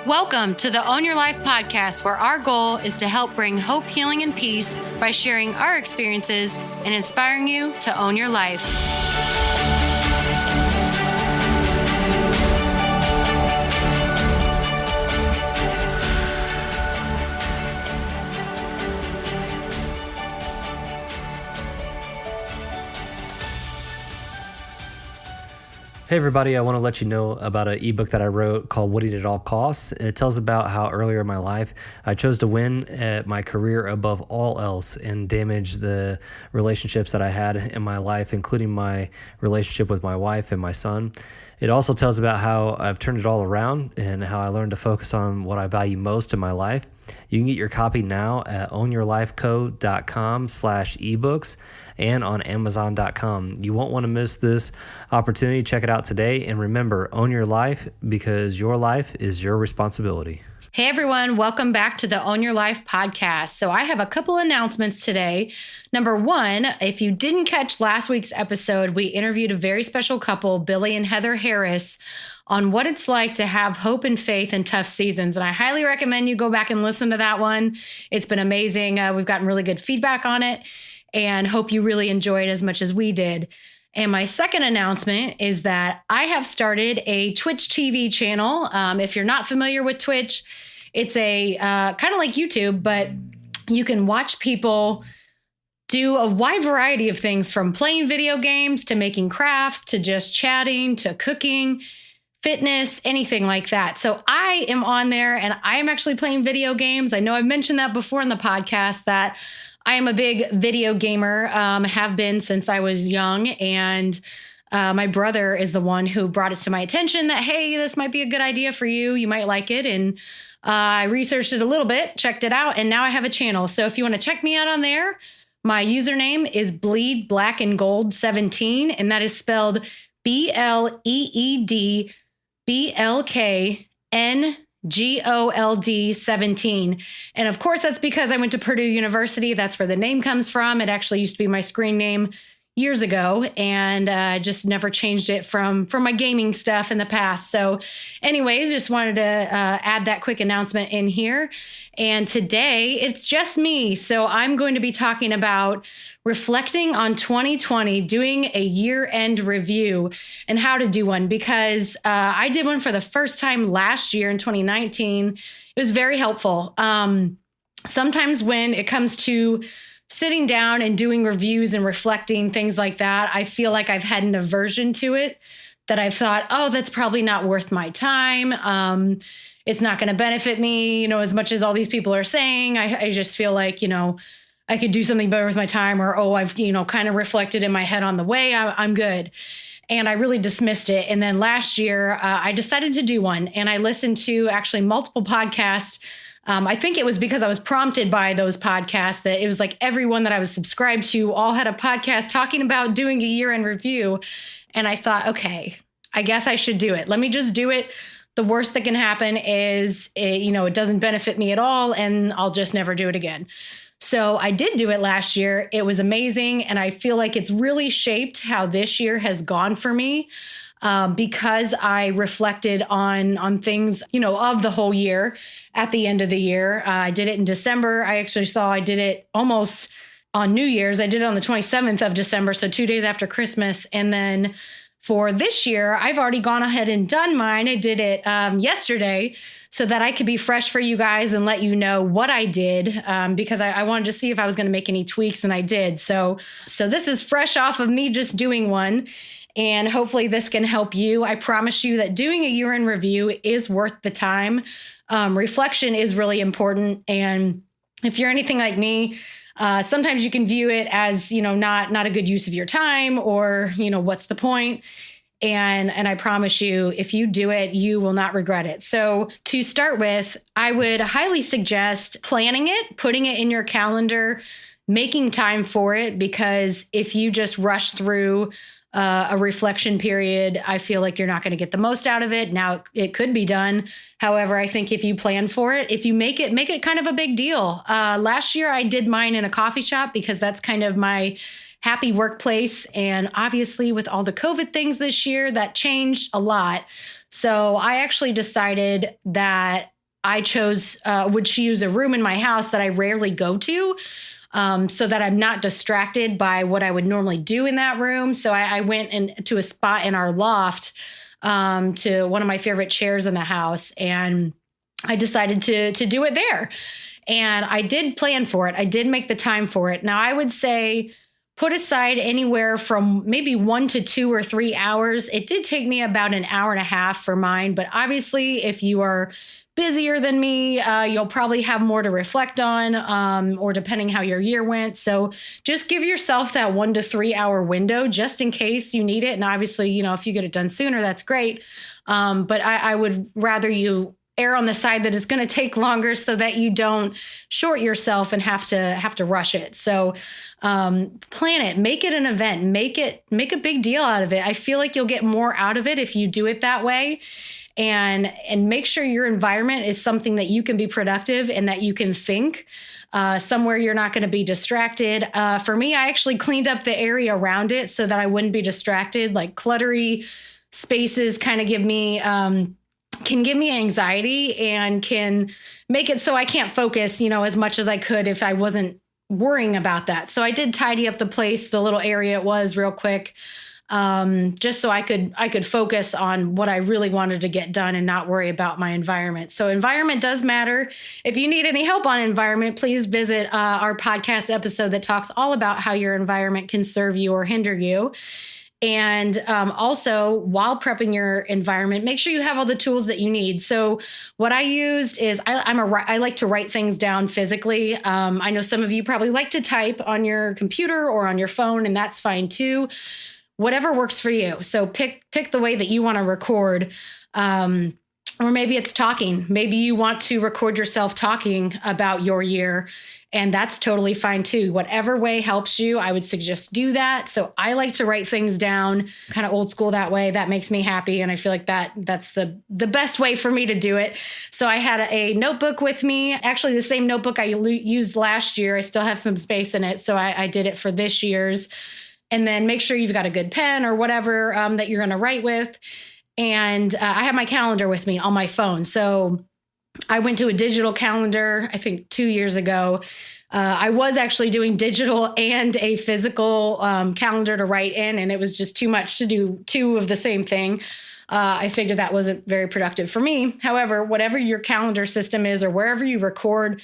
Welcome to the Own Your Life podcast, where our goal is to help bring hope, healing, and peace by sharing our experiences and inspiring you to own your life. Hey everybody, I want to let you know about an ebook that I wrote called Winning at All Costs. It tells about how earlier in my life I chose to win at my career above all else and damage the relationships that I had in my life, including my relationship with my wife and my son. It also tells about how I've turned it all around and how I learned to focus on what I value most in my life. You can get your copy now at ownyourlifeco.com/ebooks and on amazon.com. You won't want to miss this opportunity. Check it out today. And remember, own your life because your life is your responsibility. Hey everyone, welcome back to the Own Your Life podcast. So I have a couple announcements today. Number one, if you didn't catch last week's episode, we interviewed a very special couple, Billy and Heather Harris, on what it's like to have hope and faith in tough seasons. And I highly recommend you go back and listen to that one. It's been amazing. We've gotten really good feedback on it and hope you really enjoy it as much as we did. And my second announcement is that I have started a Twitch TV channel. If you're not familiar with Twitch, it's a kind of like YouTube, but you can watch people do a wide variety of things, from playing video games to making crafts to just chatting to cooking, fitness, anything like that. So I am on there and I am actually playing video games. I know I've mentioned that before in the podcast that I am a big video gamer, have been since I was young. And my brother is the one who brought it to my attention that, hey, this might be a good idea for you. You might like it. And I researched it a little bit, checked it out, and now I have a channel. So if you want to check me out on there, my username is Bleed Black and Gold 17, and that is spelled BLEEDBLKNGOLD 17. And of course, that's because I went to Purdue University. That's where the name comes from. It actually used to be my screen name years ago, and just never changed it from my gaming stuff in the past. So anyways, just wanted to add that quick announcement in here. And today it's just me. So I'm going to be talking about reflecting on 2020, doing a year-end review and how to do one, because I did one for the first time last year in 2019. It was very helpful. Sometimes when it comes to sitting down and doing reviews and reflecting, things like that, I feel like I've had an aversion to it, that I've thought, oh, that's probably not worth my time. It's not going to benefit me, as much as all these people are saying. I just feel like, I could do something better with my time, or, I've, kind of reflected in my head on the way, I'm good. And I really dismissed it. And then last year, I decided to do one, and I listened to actually multiple podcasts. I think it was because I was prompted by those podcasts that it was like everyone that I was subscribed to all had a podcast talking about doing a year-end review. And I thought, okay, I guess I should do it. Let me just do it. The worst that can happen is, it doesn't benefit me at all, and I'll just never do it again. So I did do it last year. It was amazing. And I feel like it's really shaped how this year has gone for me. Because I reflected on things, of the whole year at the end of the year. I did it in December. I did it almost on New Year's. I did it on the 27th of December, so 2 days after Christmas. And then for this year, I've already gone ahead and done mine. I did it yesterday so that I could be fresh for you guys and let you know what I did, because I wanted to see if I was going to make any tweaks, and I did. So this is fresh off of me just doing one. And hopefully this can help you. I promise you that doing a year-end review is worth the time. Reflection is really important. And if you're anything like me, sometimes you can view it as, not a good use of your time, or, what's the point? And I promise you, if you do it, you will not regret it. So to start with, I would highly suggest planning it, putting it in your calendar, making time for it, because if you just rush through a reflection period, I feel like you're not going to get the most out of it. Now, it could be done. However, I think if you plan for it, if you make it kind of a big deal. Last year, I did mine in a coffee shop because that's kind of my happy workplace. And obviously, with all the COVID things this year, that changed a lot. So I actually decided that I would choose a room in my house that I rarely go to, so that I'm not distracted by what I would normally do in that room. So I went to a spot in our loft, to one of my favorite chairs in the house, and I decided to do it there. And I did plan for it. I did make the time for it. Now, I would say put aside anywhere from maybe 1 to 2 or 3 hours. It did take me about an hour and a half for mine. But obviously, if you are busier than me, you'll probably have more to reflect on, or depending how your year went. So just give yourself that 1 to 3 hour window just in case you need it. And obviously, if you get it done sooner, that's great. But I would rather you err on the side that it's going to take longer so that you don't short yourself and have to rush it. So plan it, make it an event, make a big deal out of it. I feel like you'll get more out of it if you do it that way. And make sure your environment is something that you can be productive and that you can think, somewhere you're not going to be distracted. For me, I actually cleaned up the area around it so that I wouldn't be distracted. Like cluttery spaces kind of can give me anxiety and can make it so I can't focus, as much as I could if I wasn't worrying about that. So I did tidy up the place, the little area it was, real quick, just so I could focus on what I really wanted to get done and not worry about my environment. So environment does matter. If you need any help on environment, please visit our podcast episode that talks all about how your environment can serve you or hinder you. And also, while prepping your environment, make sure you have all the tools that you need. So what I used is I like to write things down physically. I know some of you probably like to type on your computer or on your phone, and that's fine too. Whatever works for you. So pick the way that you want to record. Or maybe it's talking. Maybe you want to record yourself talking about your year, and that's totally fine too. Whatever way helps you, I would suggest do that. So I like to write things down, kind of old school that way. That makes me happy. And I feel like that's the best way for me to do it. So I had a notebook with me, actually the same notebook I used last year. I still have some space in it. So I did it for this year's. And then make sure you've got a good pen or whatever that you're going to write with. And I have my calendar with me on my phone. So I went to a digital calendar, I think 2 years ago. I was actually doing digital and a physical calendar to write in, and it was just too much to do 2 of the same thing. I figured that wasn't very productive for me. However, whatever your calendar system is or wherever you record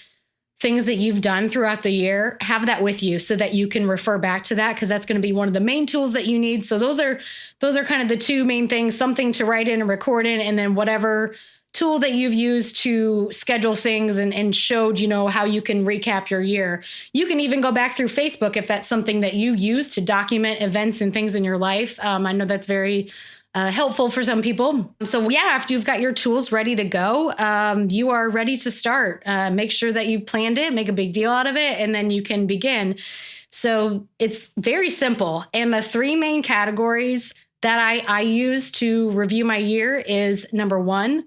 things that you've done throughout the year, have that with you so that you can refer back to that, because that's going to be one of the main tools that you need. So those are kind of the 2 main things, something to write in and record in, and then whatever tool that you've used to schedule things and showed, how you can recap your year. You can even go back through Facebook if that's something that you use to document events and things in your life. I know that's very helpful for some people. So yeah, after you've got your tools ready to go, you are ready to start. Make sure that you've planned it, make a big deal out of it, and then you can begin. So it's very simple. And the 3 main categories that I use to review my year is, number 1,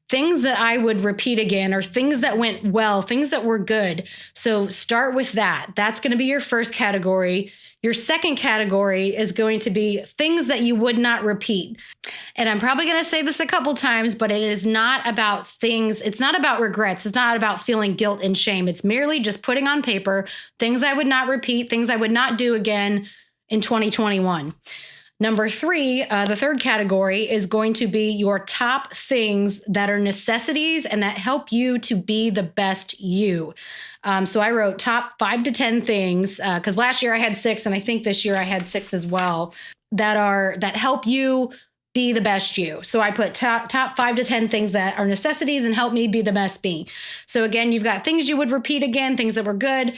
things that I would repeat again, or things that went well, things that were good. So start with that. That's going to be your first category. Your second category is going to be things that you would not repeat. And I'm probably going to say this a couple times, but it is not about things. It's not about regrets. It's not about feeling guilt and shame. It's merely just putting on paper things I would not repeat, things I would not do again in 2021. Number 3, the third category is going to be your top things that are necessities and that help you to be the best you. So I wrote top 5 to 10 things, because last year I had 6, and I think this year I had 6 as well, that help you be the best you. So I put top 5 to 10 things that are necessities and help me be the best me. So again, you've got things you would repeat again, things that were good.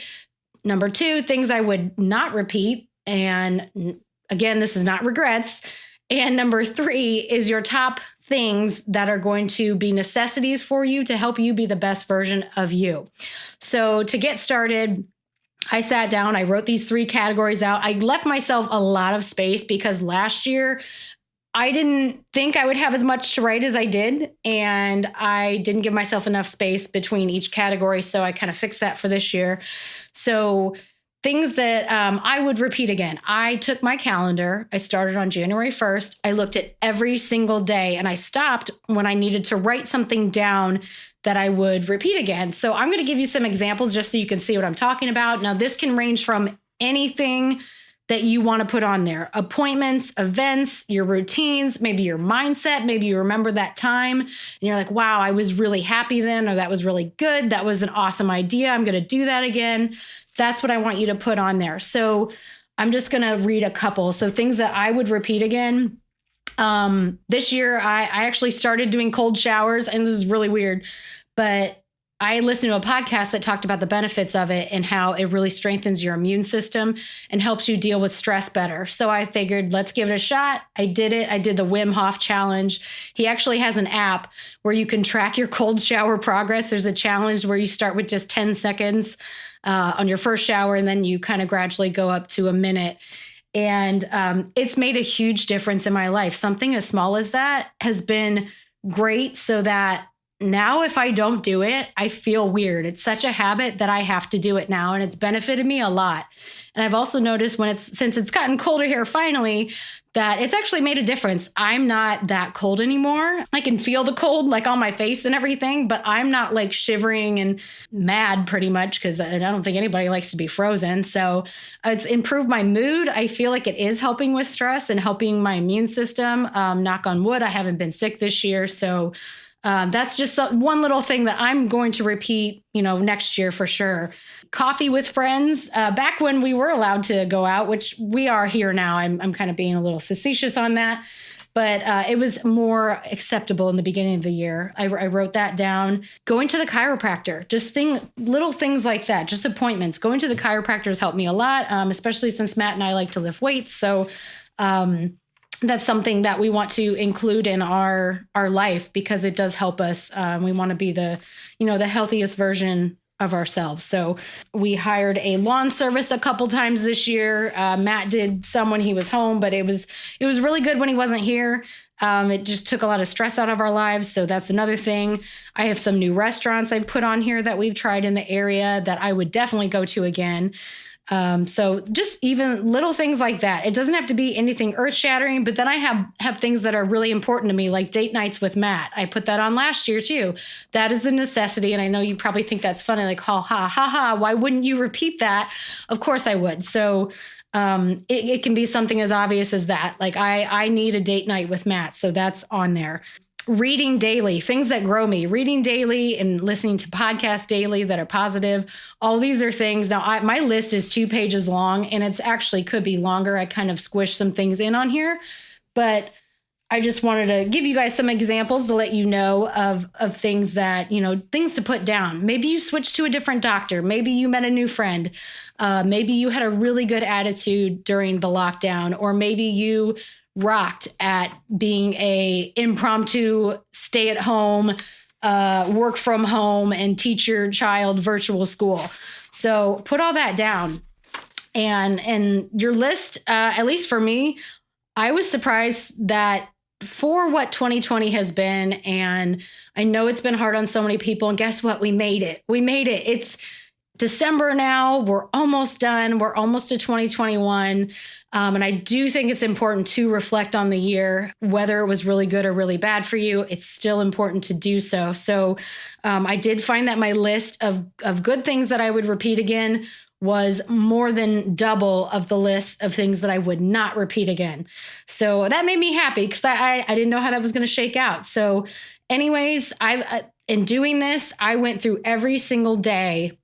Number 2, things I would not repeat. And again, this is not regrets. And number 3 is your top things that are going to be necessities for you to help you be the best version of you. So to get started, I sat down, I wrote these 3 categories out. I left myself a lot of space because last year I didn't think I would have as much to write as I did, and I didn't give myself enough space between each category. So I kind of fixed that for this year. So things that I would repeat again. I took my calendar. I started on January 1st. I looked at every single day and I stopped when I needed to write something down that I would repeat again. So I'm going to give you some examples just so you can see what I'm talking about. Now, this can range from anything that you want to put on there: appointments, events, your routines, maybe your mindset. Maybe you remember that time and you're like, wow, I was really happy then, or that was really good. That was an awesome idea. I'm going to do that again. That's what I want you to put on there. So I'm just going to read a couple. So things that I would repeat again. This year, I actually started doing cold showers, and this is really weird, but I listened to a podcast that talked about the benefits of it and how it really strengthens your immune system and helps you deal with stress better. So I figured, let's give it a shot. I did it. I did the Wim Hof challenge. He actually has an app where you can track your cold shower progress. There's a challenge where you start with just 10 seconds on your first shower, and then you kind of gradually go up to a minute. And it's made a huge difference in my life. Something as small as that has been great, so that now if I don't do it, I feel weird. It's such a habit that I have to do it now, and it's benefited me a lot. And I've also noticed since it's gotten colder here finally, that it's actually made a difference. I'm not that cold anymore. I can feel the cold like on my face and everything, but I'm not like shivering and mad pretty much, because I don't think anybody likes to be frozen. So it's improved my mood. I feel like it is helping with stress and helping my immune system. Knock on wood, I haven't been sick this year. So that's just one little thing that I'm going to repeat, next year for sure. Coffee with friends. Back when we were allowed to go out, which we are here now, I'm kind of being a little facetious on that, but it was more acceptable in the beginning of the year. I wrote that down. Going to the chiropractor, just little things like that, just appointments. Going to the chiropractor has helped me a lot, especially since Matt and I like to lift weights. So that's something that we want to include in our life, because it does help us. We want to be the healthiest version of ourselves. So we hired a lawn service a couple times this year. Matt did some when he was home, but it was really good when he wasn't here. It just took a lot of stress out of our lives. So that's another thing. I have some new restaurants I've put on here that we've tried in the area that I would definitely go to again. So just even little things like that. It doesn't have to be anything earth shattering, but then I have things that are really important to me, like date nights with Matt. I put that on last year too. That is a necessity. And I know you probably think that's funny, like, ha, ha, ha, ha. Why wouldn't you repeat that? Of course I would. So, it can be something as obvious as that. Like I need a date night with Matt. So that's on there. Reading daily, things that grow me, reading daily and listening to podcasts daily that are positive. All these are things. Now, my list is 2 pages long, and it's actually could be longer. I kind of squished some things in on here, but I just wanted to give you guys some examples to let you know of things that, things to put down. Maybe you switched to a different doctor. Maybe you met a new friend. Maybe you had a really good attitude during the lockdown, or maybe you rocked at being a impromptu stay at home, work from home and teach your child virtual school. So put all that down, and your list, at least for me, I was surprised that for what 2020 has been, and I know it's been hard on so many people, and guess what? We made it. It's December now. We're almost done. We're almost to 2021. And I do think it's important to reflect on the year, whether it was really good or really bad for you. It's still important to do so. So I did find that my list of good things that I would repeat again was more than double of the list of things that I would not repeat again. So that made me happy, because I didn't know how that was going to shake out. So anyways, in doing this, I went through every single day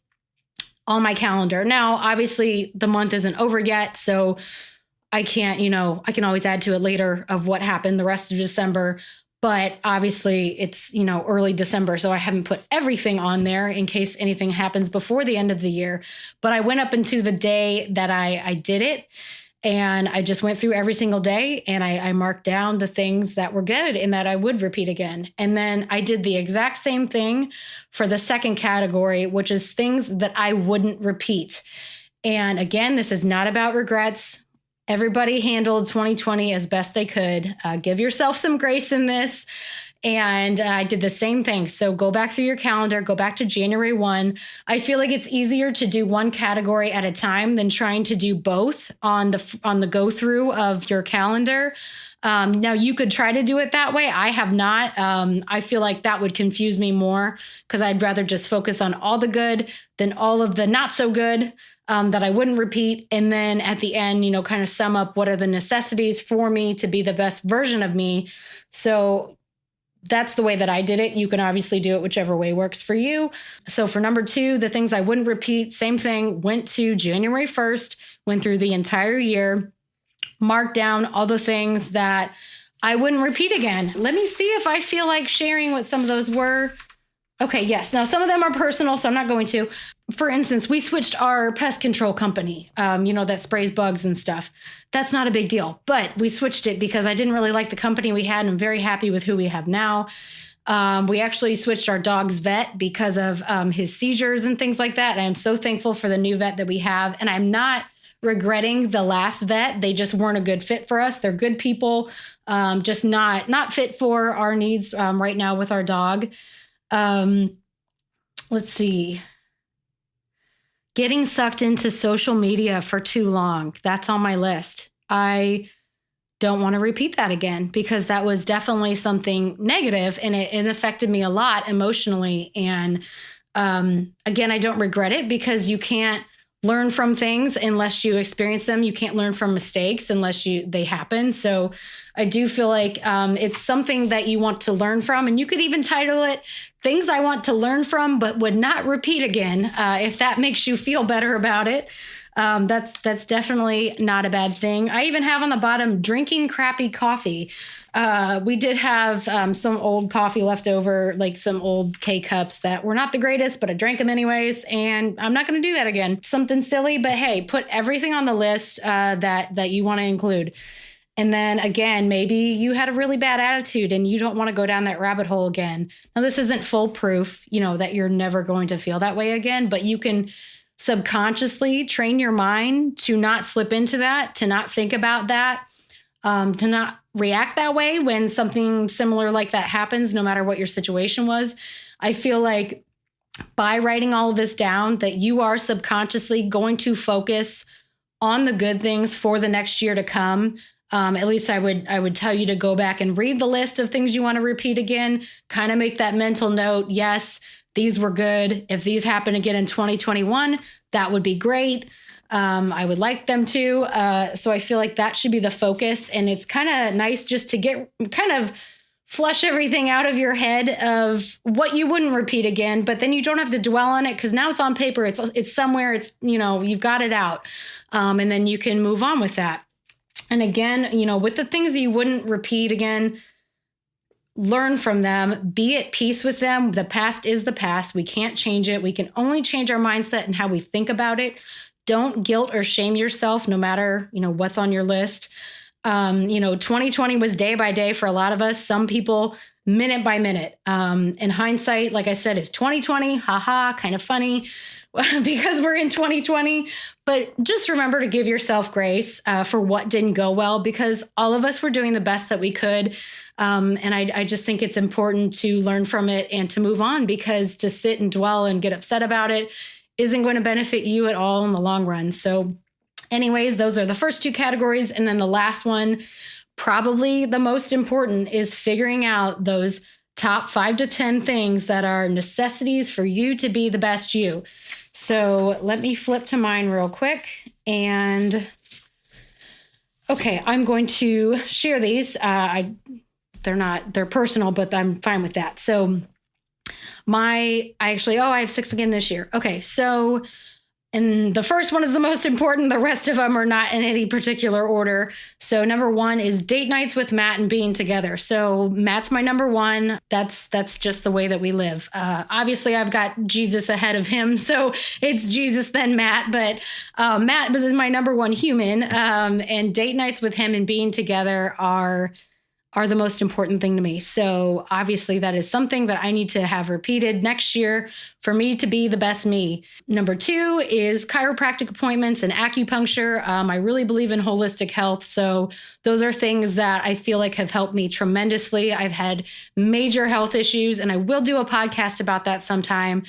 on my calendar. Now, obviously the month isn't over yet, so I can't, I can always add to it later of what happened the rest of December, but obviously it's, early December. So I haven't put everything on there in case anything happens before the end of the year. But I went up into the day that I did it, and I just went through every single day, and I marked down the things that were good and that I would repeat again. And then I did the exact same thing for the second category, which is things that I wouldn't repeat. And again, this is not about regrets. Everybody handled 2020 as best they could. Give yourself some grace in this. And I did the same thing. So go back through your calendar, go back to January 1. I feel like it's easier to do one category at a time than trying to do both on the go through of your calendar. Now you could try to do it that way. I have not. I feel like that would confuse me more because I'd rather just focus on all the good than all of the not so good that I wouldn't repeat. And then at the end, kind of sum up what are the necessities for me to be the best version of me. So that's the way that I did it. You can obviously do it whichever way works for you. So for number 2, the things I wouldn't repeat, same thing, went to January 1st, went through the entire year, marked down all the things that I wouldn't repeat again. Let me see if I feel like sharing what some of those were. Okay, yes. Now, some of them are personal, so I'm not going to. For instance, we switched our pest control company, that sprays bugs and stuff. That's not a big deal, but we switched it because I didn't really like the company we had, and I'm very happy with who we have now. We actually switched our dog's vet because of his seizures and things like that. And I'm so thankful for the new vet that we have. And I'm not regretting the last vet. They just weren't a good fit for us. They're good people, just not fit for our needs right now with our dog. Let's see. Getting sucked into social media for too long. That's on my list. I don't want to repeat that again because that was definitely something negative and it affected me a lot emotionally. And again, I don't regret it because you can't learn from things unless you experience them. You can't learn from mistakes unless they happen. So I do feel like it's something that you want to learn from. And you could even title it Things I Want to Learn From, but would not repeat again, if that makes you feel better about it. That's definitely not a bad thing. I even have on the bottom, drinking crappy coffee. We did have some old coffee left over, like some old K-cups that were not the greatest, but I drank them anyways, and I'm not going to do that again. Something silly, but hey, put everything on the list that you want to include. And then again, maybe you had a really bad attitude and you don't want to go down that rabbit hole again. Now, this isn't foolproof, that you're never going to feel that way again, but you can subconsciously train your mind to not slip into that, to not think about that, to not react that way when something similar like that happens, no matter what your situation was. I feel like by writing all of this down, that you are subconsciously going to focus on the good things for the next year to come. At least I would tell you to go back and read the list of things you want to repeat again, kind of make that mental note. Yes, these were good. If these happen again in 2021, that would be great. I would like them to. So I feel like that should be the focus. And it's kind of nice just to get kind of flush everything out of your head of what you wouldn't repeat again, but then you don't have to dwell on it because now it's on paper. It's somewhere. It's, you've got it out. And then you can move on with that. And again, with the things that you wouldn't repeat again, learn from them, be at peace with them. The past is the past. We can't change it. We can only change our mindset and how we think about it. Don't guilt or shame yourself, no matter, what's on your list. 2020 was day by day for a lot of us. Some people minute by minute. In hindsight, like I said, it's 2020. Haha, kind of funny because we're in 2020. But just remember to give yourself grace for what didn't go well, because all of us were doing the best that we could. And I just think it's important to learn from it and to move on, because to sit and dwell and get upset about it isn't going to benefit you at all in the long run. So anyways, those are the first 2 categories. And then the last one, probably the most important, is figuring out those top 5 to 10 things that are necessities for you to be the best you. So let me flip to mine real quick. And okay, I'm going to share these. They're personal, but I'm fine with that. So I have 6 again this year. Okay. So, and the first one is the most important. The rest of them are not in any particular order. So number 1 is date nights with Matt and being together. So Matt's my number 1. That's just the way that we live. Obviously I've got Jesus ahead of him. So it's Jesus, then Matt, but Matt is my number 1 human. And date nights with him and being together are are the most important thing to me. So obviously that is something that I need to have repeated next year for me to be the best me. Number 2 is chiropractic appointments and acupuncture. I really believe in holistic health. So those are things that I feel like have helped me tremendously. I've had major health issues, and I will do a podcast about that sometime.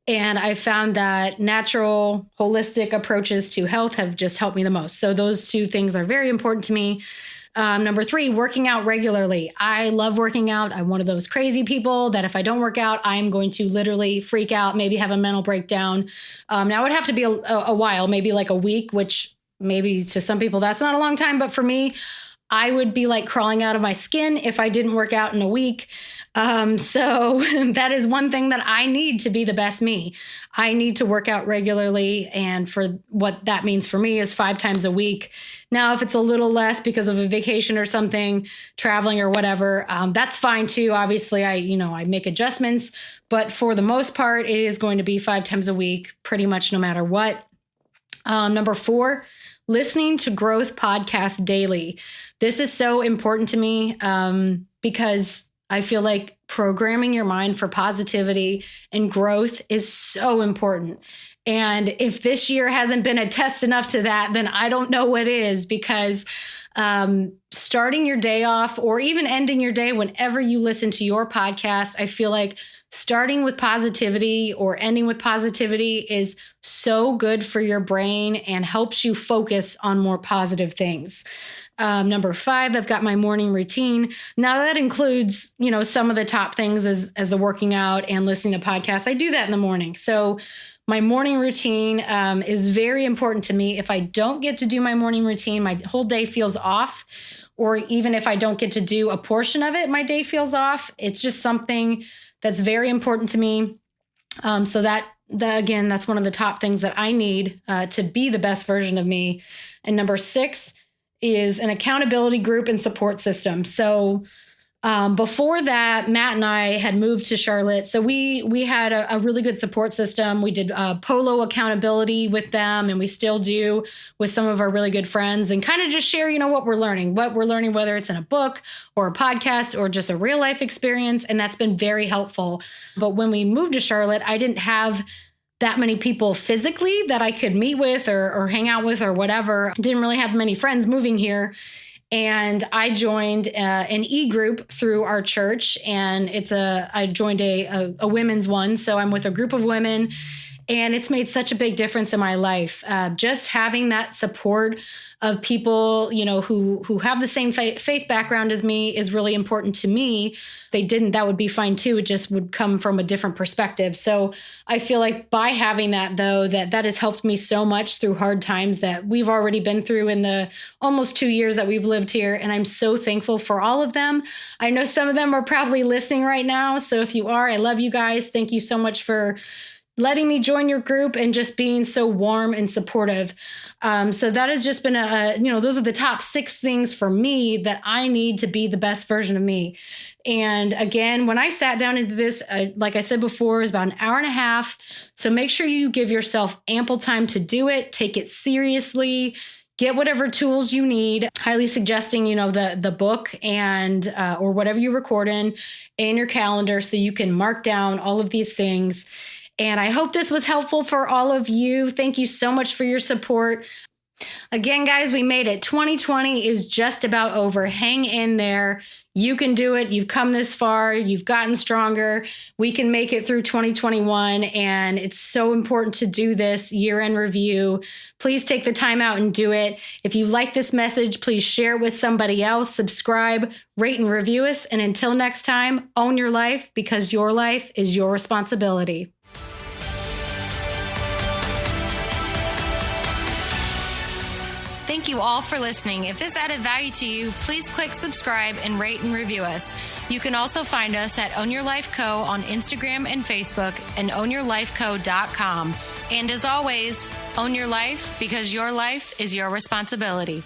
And I found that natural, holistic approaches to health have just helped me the most. So those 2 things are very important to me. Number 3, working out regularly. I love working out. I'm one of those crazy people that if I don't work out, I'm going to literally freak out, maybe have a mental breakdown. Now it would have to be a while, maybe like a week, which maybe to some people that's not a long time. But for me, I would be like crawling out of my skin if I didn't work out in a week. So that is one thing that I need to be the best me. I need to work out regularly. And for what that means for me is 5 times a week. Now, if it's a little less because of a vacation or something, traveling or whatever, that's fine too. Obviously, I make adjustments, but for the most part, it is going to be 5 times a week, pretty much no matter what. Number 4, listening to growth podcasts daily. This is so important to me because I feel like programming your mind for positivity and growth is so important. And if this year hasn't been a test enough to that, then I don't know what is, because starting your day off or even ending your day whenever you listen to your podcast, I feel like starting with positivity or ending with positivity is so good for your brain and helps you focus on more positive things. Number 5, I've got my morning routine. Now that includes, some of the top things as the working out and listening to podcasts. I do that in the morning. So my morning routine is very important to me. If I don't get to do my morning routine, my whole day feels off. Or even if I don't get to do a portion of it, my day feels off. It's just something that's very important to me. So that again, that's one of the top things that I need to be the best version of me. And number 6 is an accountability group and support system. So before that, Matt and I had moved to Charlotte. So we had a really good support system. We did polo accountability with them, and we still do with some of our really good friends, and kind of just share, what we're learning, whether it's in a book or a podcast or just a real life experience. And that's been very helpful. But when we moved to Charlotte, I didn't have that many people physically that I could meet with or hang out with or whatever. Didn't really have many friends moving here. And I joined an e-group through our church, and I joined a women's one. So I'm with a group of women, and it's made such a big difference in my life. Just having that support of people, who have the same faith background as me is really important to me. If they didn't, that would be fine too. It just would come from a different perspective. So I feel like by having that, though, that has helped me so much through hard times that we've already been through in the almost 2 years that we've lived here. And I'm so thankful for all of them. I know some of them are probably listening right now. So if you are, I love you guys. Thank you so much for letting me join your group and just being so warm and supportive. So that has just been those are the top 6 things for me that I need to be the best version of me. And again, when I sat down into this, like I said before, it was about an hour and a half. So make sure you give yourself ample time to do it. Take it seriously. Get whatever tools you need. Highly suggesting, the book and or whatever you record in your calendar so you can mark down all of these things. And I hope this was helpful for all of you. Thank you so much for your support. Again, guys, we made it. 2020 is just about over. Hang in there. You can do it. You've come this far. You've gotten stronger. We can make it through 2021. And it's so important to do this year-end review. Please take the time out and do it. If you like this message, please share it with somebody else. Subscribe, rate, and review us. And until next time, own your life, because your life is your responsibility. Thank you all for listening. If this added value to you, please click subscribe and rate and review us. You can also find us at Own Your Life Co. on Instagram and Facebook, and ownyourlifeco.com. And as always, own your life, because your life is your responsibility.